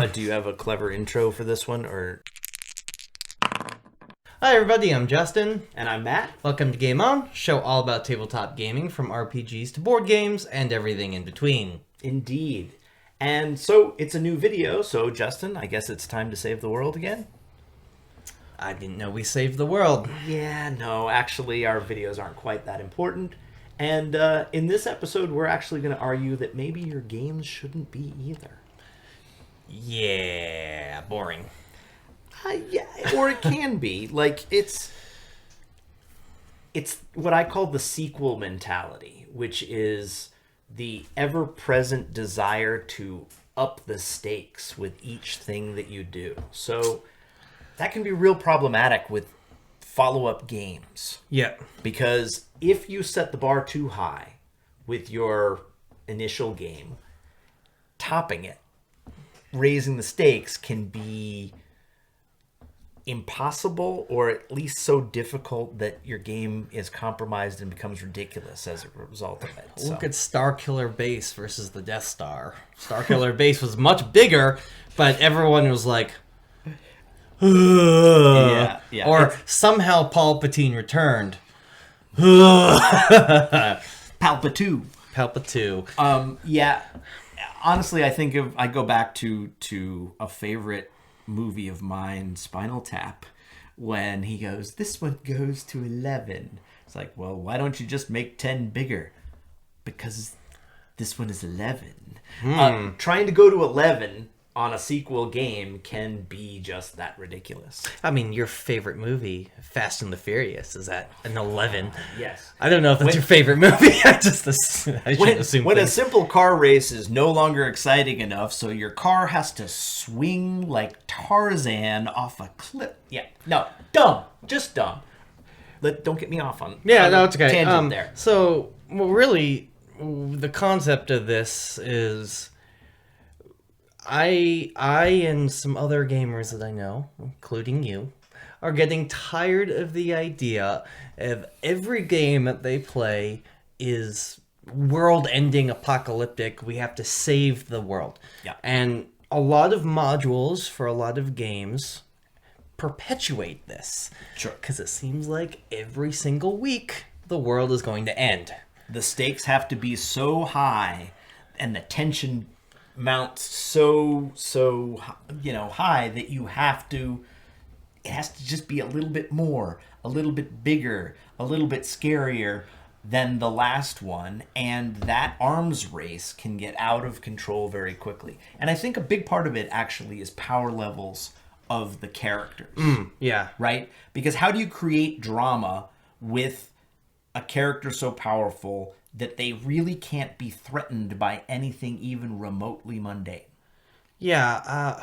Do you have a clever intro for this one, or? Hi everybody, I'm Justin. And I'm Matt. Welcome to Game On, show all about tabletop gaming from RPGs to board games and everything in between. Indeed. And so it's a new video, so Justin, I guess it's time to save the world again? I didn't know we saved the world. Yeah, no, actually our videos aren't quite that important. And in this episode, we're actually going to argue that maybe your games shouldn't be either. Yeah, boring. Yeah, or it can be. Like, it's what I call the sequel mentality, which is the ever-present desire to up the stakes with each thing that you do. So that can be real problematic with follow-up games. Yeah. Because if you set the bar too high with your initial game, topping it, raising the stakes can be impossible, or at least so difficult that your game is compromised and becomes ridiculous as a result of it. Look at Starkiller Base versus the Death Star. Starkiller Base was much bigger, but everyone was like, yeah. Or somehow Palpatine returned. Palpatoo. Yeah. Honestly, I go back to a favorite movie of mine, Spinal Tap, when he goes, "This one goes to 11." It's like, well, why don't you just make 10 bigger? Because this one is 11. Trying to go to 11 on a sequel game can be just that ridiculous. I mean, your favorite movie, Fast and the Furious, is at an 11. Yes. I don't know if that's your favorite movie. I shouldn't assume when things. a simple car race is no longer exciting enough, so your car has to swing like Tarzan off a cliff. Yeah. No. Dumb. Just dumb. Don't get me off on No, it's okay. Tangent there. So, well, really, the concept of this is I and some other gamers that I know, including you, are getting tired of the idea of every game that they play is world-ending apocalyptic. We have to save the world. Yeah. And a lot of modules for a lot of games perpetuate this. Sure. Because it seems like every single week the world is going to end. The stakes have to be so high, and the tension mounts so high that it has to just be a little bit more, a little bit bigger, a little bit scarier than the last one, and that arms race can get out of control very quickly. And I think a big part of it actually is power levels of the characters. Yeah. Right? Because how do you create drama with a character so powerful that they really can't be threatened by anything even remotely mundane? Yeah,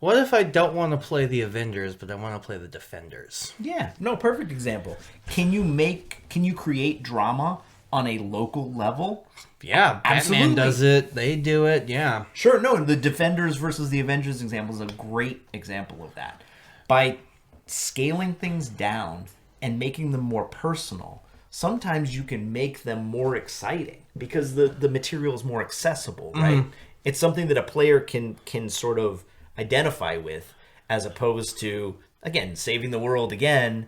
what if I don't want to play the Avengers, but I want to play the Defenders? Yeah, no, perfect example. Can you create drama on a local level? Yeah, Absolutely. Batman does it, they do it, yeah. Sure, no, the Defenders versus the Avengers example is a great example of that. By scaling things down and making them more personal, sometimes you can make them more exciting because the material is more accessible, right? It's something that a player can sort of identify with, as opposed to, again, saving the world again.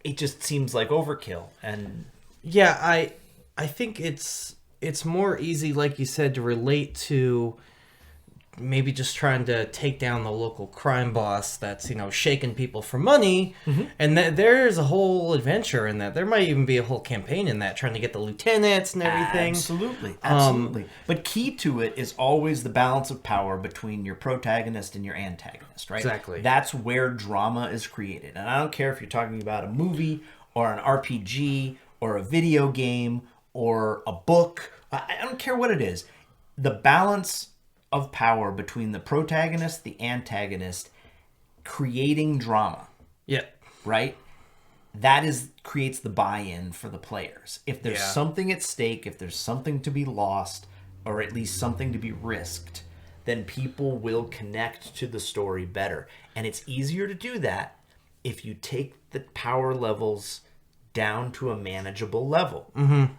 It just seems like overkill. And Yeah, I think it's more easy, like you said, to relate to maybe just trying to take down the local crime boss that's, shaking people for money. And there's a whole adventure in that. There might even be a whole campaign in that, trying to get the lieutenants and everything. Absolutely. But key to it is always the balance of power between your protagonist and your antagonist, right? Exactly. That's where drama is created. And I don't care if you're talking about a movie or an RPG or a video game or a book. I don't care what it is. The balance of power between the protagonist, the antagonist, creating drama, Yeah. right? That creates the buy-in for the players. If there's something at stake, if there's something to be lost, or at least something to be risked, then people will connect to the story better. And it's easier to do that if you take the power levels down to a manageable level. And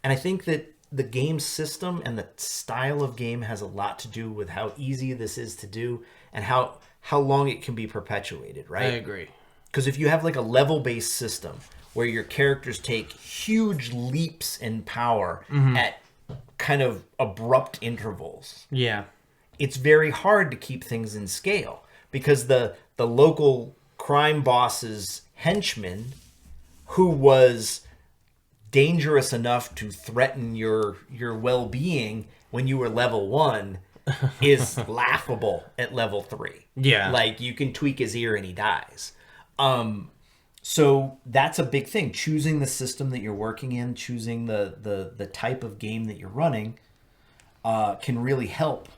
I think that the game system and the style of game has a lot to do with how easy this is to do and how long it can be perpetuated, I right? agree. Because if you have like a level-based system where your characters take huge leaps in power at kind of abrupt intervals, Yeah. it's very hard to keep things in scale because the local crime boss's henchman, who was dangerous enough to threaten your well-being when you were level 1, is laughable at level 3. Yeah. Like, you can tweak his ear and he dies. So that's a big thing. Choosing the system that you're working in, choosing the type of game that you're running, can really help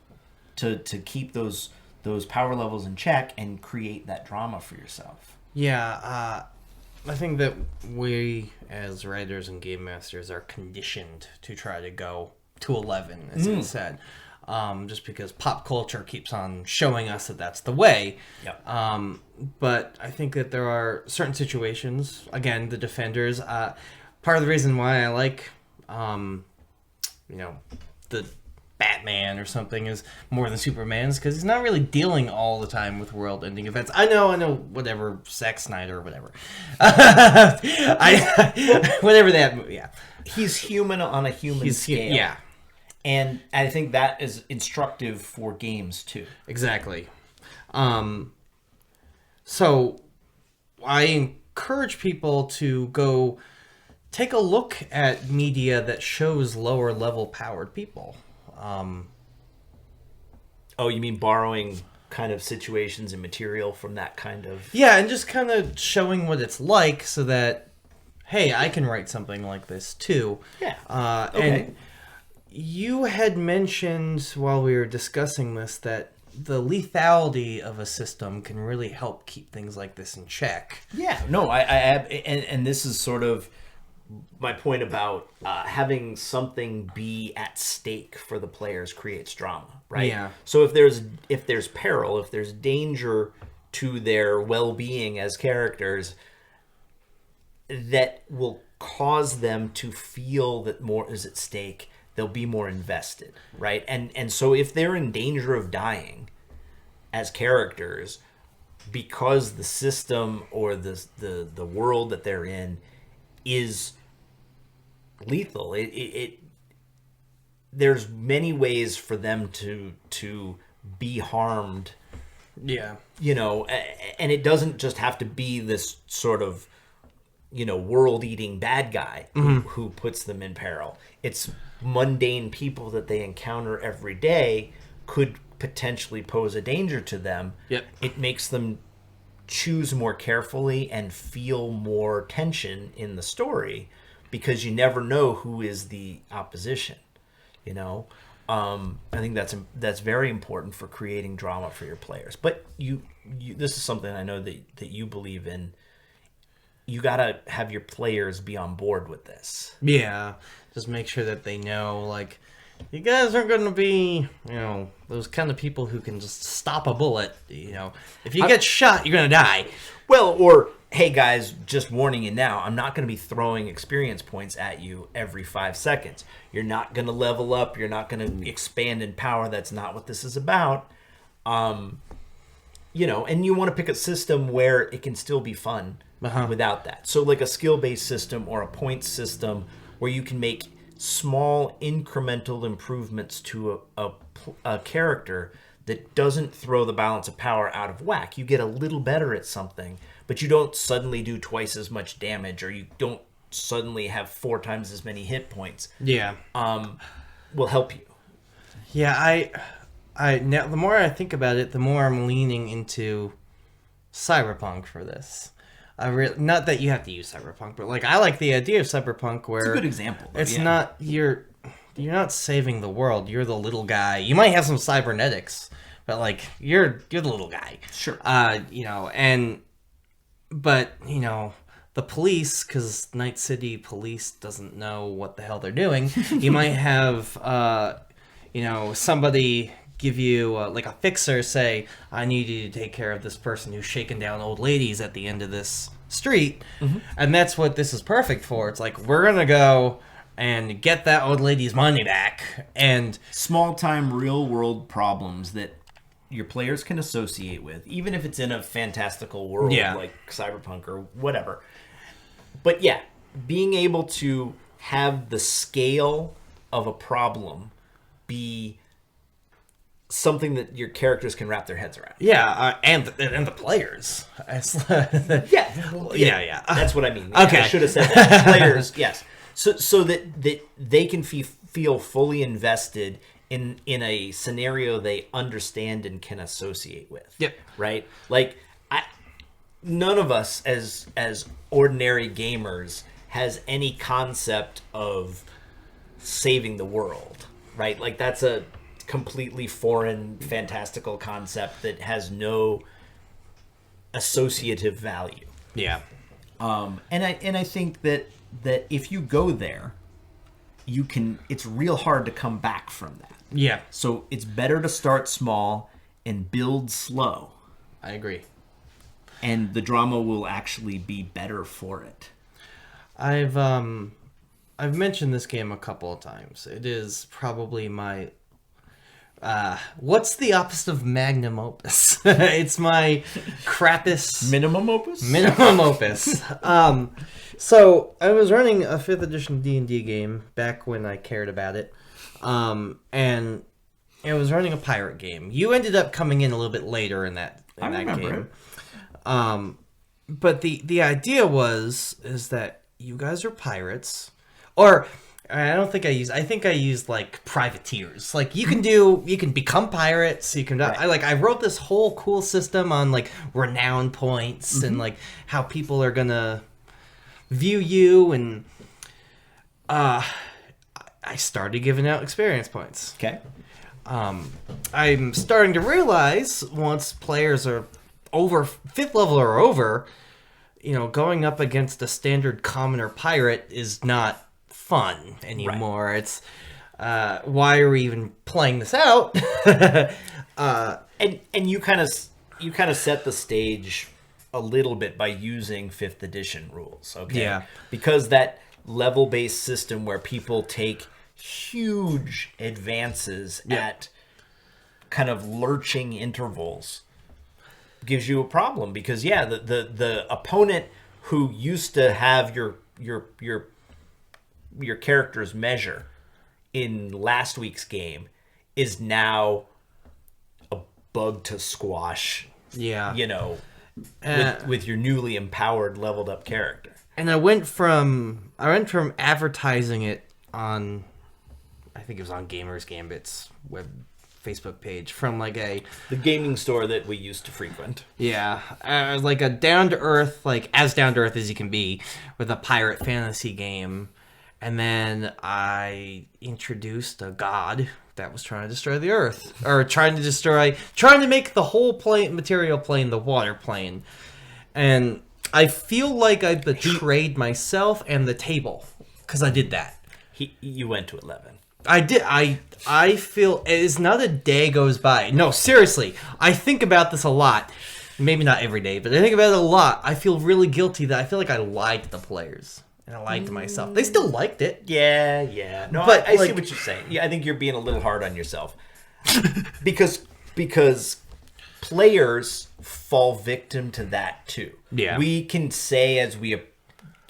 to keep those power levels in check and create that drama for yourself. Yeah, I think that we, as writers and game masters, are conditioned to try to go to 11, as you said. Just because pop culture keeps on showing us that that's the way. Yep. But I think that there are certain situations, again, the Defenders, part of the reason why I like, the Batman or something is more than Superman's, because he's not really dealing all the time with world-ending events. I know, whatever, Zack Snyder or whatever. Whatever that, yeah. He's human on a human scale. Yeah. And I think that is instructive for games too. Exactly. So I encourage people to go take a look at media that shows lower level powered people. Oh, you mean borrowing kind of situations and material from that kind of... Yeah, and just kind of showing what it's like so that, hey, I can write something like this too. Yeah. Okay. And you had mentioned while we were discussing this that the lethality of a system can really help keep things like this in check. Yeah, no, and this is sort of my point about having something be at stake for the players creates drama, right? Yeah. So if there's peril, if there's danger to their well-being as characters, that will cause them to feel that more is at stake. They'll be more invested, right? And so if they're in danger of dying as characters because the system or the world that they're in is lethal, there's many ways for them to be harmed. Yeah. And it doesn't just have to be this sort of world-eating bad guy who puts them in peril. It's mundane people that they encounter every day could potentially pose a danger to them. Yep. It makes them choose more carefully and feel more tension in the story because you never know who is the opposition. I think that's very important for creating drama for your players. But you this is something I know that you believe in. You gotta have your players be on board with this. Yeah, just make sure that they know, like, you guys aren't going to be, those kind of people who can just stop a bullet. If you get shot, you're going to die. Well, or, hey guys, just warning you now, I'm not going to be throwing experience points at you every 5 seconds. You're not going to level up. You're not going to expand in power. That's not what this is about. And you want to pick a system where it can still be fun without that. So like a skill-based system or a points system where you can make small incremental improvements to a character that doesn't throw the balance of power out of whack. You get a little better at something, but you don't suddenly do twice as much damage, or you don't suddenly have 4 times as many hit points. Yeah. Will help you. Yeah, I now the more I think about it, the more I'm leaning into Cyberpunk for this. Not that you have to use Cyberpunk, but like I like the idea of Cyberpunk where It's a good example. It's not you're not saving the world. You're the little guy. You might have some cybernetics, but like you're the little guy. Sure. But the police, because Night City police doesn't know what the hell they're doing. You might have somebody give you like a fixer say, I need you to take care of this person who's shaking down old ladies at the end of this street. And that's what this is perfect for. It's like, we're gonna go and get that old lady's money back. And Small time, real world problems that your players can associate with, even if it's in a fantastical world Yeah. like Cyberpunk or whatever. But yeah, being able to have the scale of a problem be something that your characters can wrap their heads around. yeah, and the players. Yeah. That's what I mean. Okay. I should have said that. Players, yes. So that they can feel fully invested in a scenario they understand and can associate with. Yep. Right? Like none of us as ordinary gamers has any concept of saving the world, right? Like that's a completely foreign fantastical concept that has no associative value. Yeah. And I think that if you go there, you can. It's real hard to come back from that. Yeah. So it's better to start small and build slow, I agree. and the drama will actually be better for it. I've mentioned this game a couple of times. It is probably my what's the opposite of magnum opus? It's my crappiest Minimum opus. minimum opus. So I was running a 5th edition D&D game back when I cared about it. And I was running a pirate game. You ended up coming in a little bit later in that remember game. it. But the idea is that you guys are pirates, or I don't think I think I used like privateers. Like you can become pirates. You can I wrote this whole cool system on like renown points and like how people are gonna view you, and I started giving out experience points. Okay. I'm starting to realize once players are over 5th level or over, going up against a standard commoner pirate is not fun anymore. Right. It's why are we even playing this out? And you kind of set the stage a little bit by using 5th edition rules, okay? Yeah. Because that level-based system where people take huge advances at kind of lurching intervals gives you a problem, because the opponent who used to have your character's measure in last week's game is now a bug to squash. Yeah. With your newly empowered, leveled up character. And I went from advertising it on, I think it was on Gamers Gambit's web Facebook page, from like the gaming store that we used to frequent. Like a down to earth, like as down to earth as you can be, with a pirate fantasy game. And then I introduced a god that was trying to destroy the earth, or trying to make the whole material plane the water plane. And I feel like I betrayed myself and the table because I did that. You went to 11. I did. I feel it is not a day goes by. No, seriously. I think about this a lot. Maybe not every day, but I think about it a lot. I feel really guilty that I feel like I lied to the players. And I lied to myself. They still liked it. Yeah. No, but I see what you're saying. Yeah, I think you're being a little hard on yourself. because players fall victim to that too. Yeah. We can say as we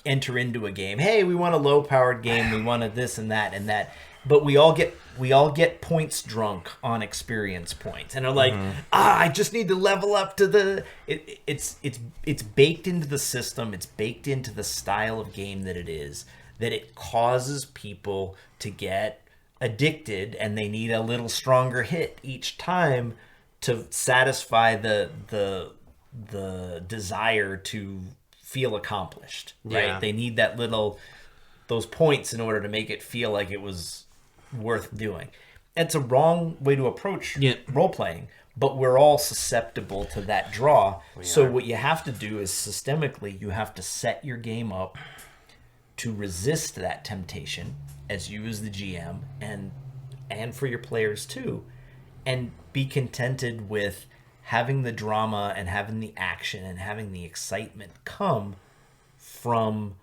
enter into a game, hey, we want a low-powered game, we want this and that. But we all get points drunk on experience points, and are like, I just need to level up to the. It's baked into the system. It's baked into the style of game that it is. That it causes people to get addicted, and they need a little stronger hit each time to satisfy the desire to feel accomplished. Right? Yeah. They need those points in order to make it feel like it was worth doing. It's a wrong way to approach role playing, but we're all susceptible to that draw. So what you have to do is systemically, you have to set your game up to resist that temptation as you as the GM, and for your players too, and be contented with having the drama and having the action and having the excitement come from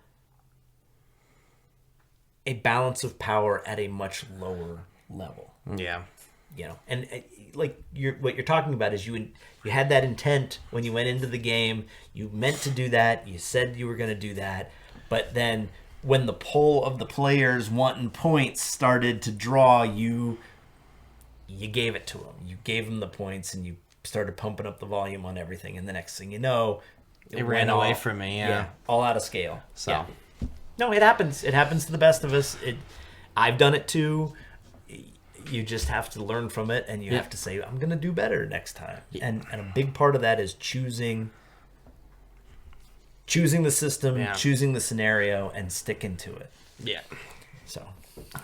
a balance of power at a much lower level. Yeah. You know, and like what you're talking about is you had that intent when you went into the game. You meant to do that. You said you were going to do that, but then when the pull of the players wanting points started to draw, you gave it to them. You gave them the points, and you started pumping up the volume on everything. And the next thing you know, it ran away from me. Yeah, all out of scale. So, yeah. No, it happens. It happens to the best of us. I've done it too. You just have to learn from it, and you have to say, I'm going to do better next time. Yeah. And a big part of that is choosing the system, choosing the scenario, and sticking to it. Yeah. So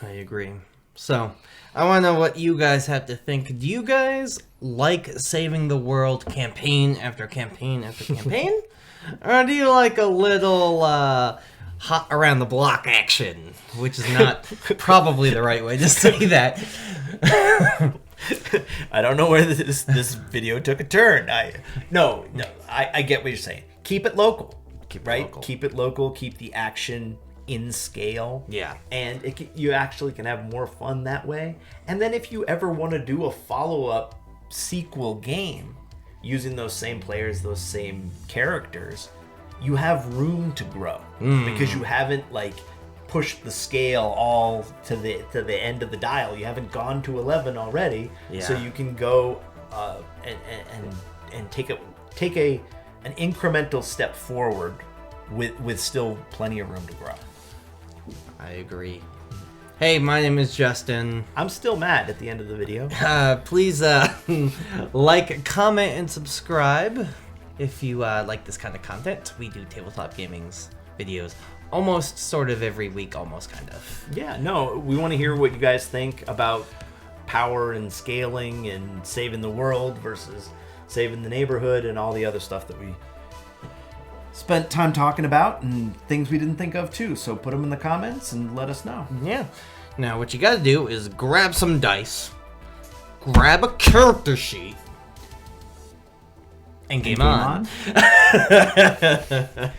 I agree. So I want to know what you guys have to think. Do you guys like saving the world campaign after campaign after campaign? Or do you like a little hot around the block action, which is not probably the right way to say that. I don't know where this video took a turn. I get what you're saying. Keep it local, Keep it local. Keep the action in scale. Yeah. And you actually can have more fun that way. And then if you ever want to do a follow-up sequel game using those same players, those same characters, you have room to grow because you haven't pushed the scale all to the end of the dial. You haven't gone to 11 already, so you can go and take an incremental step forward with still plenty of room to grow. I agree. Hey, my name is Justin. I'm still Matt at the end of the video. Please like, comment, and subscribe if you like this kind of content. We do tabletop gaming's videos almost sort of every week, almost kind of. Yeah, no, we want to hear what you guys think about power and scaling and saving the world versus saving the neighborhood and all the other stuff that we spent time talking about and things we didn't think of too. So put them in the comments and let us know. Yeah. Now what you gotta do is grab some dice, grab a character sheet, and game on.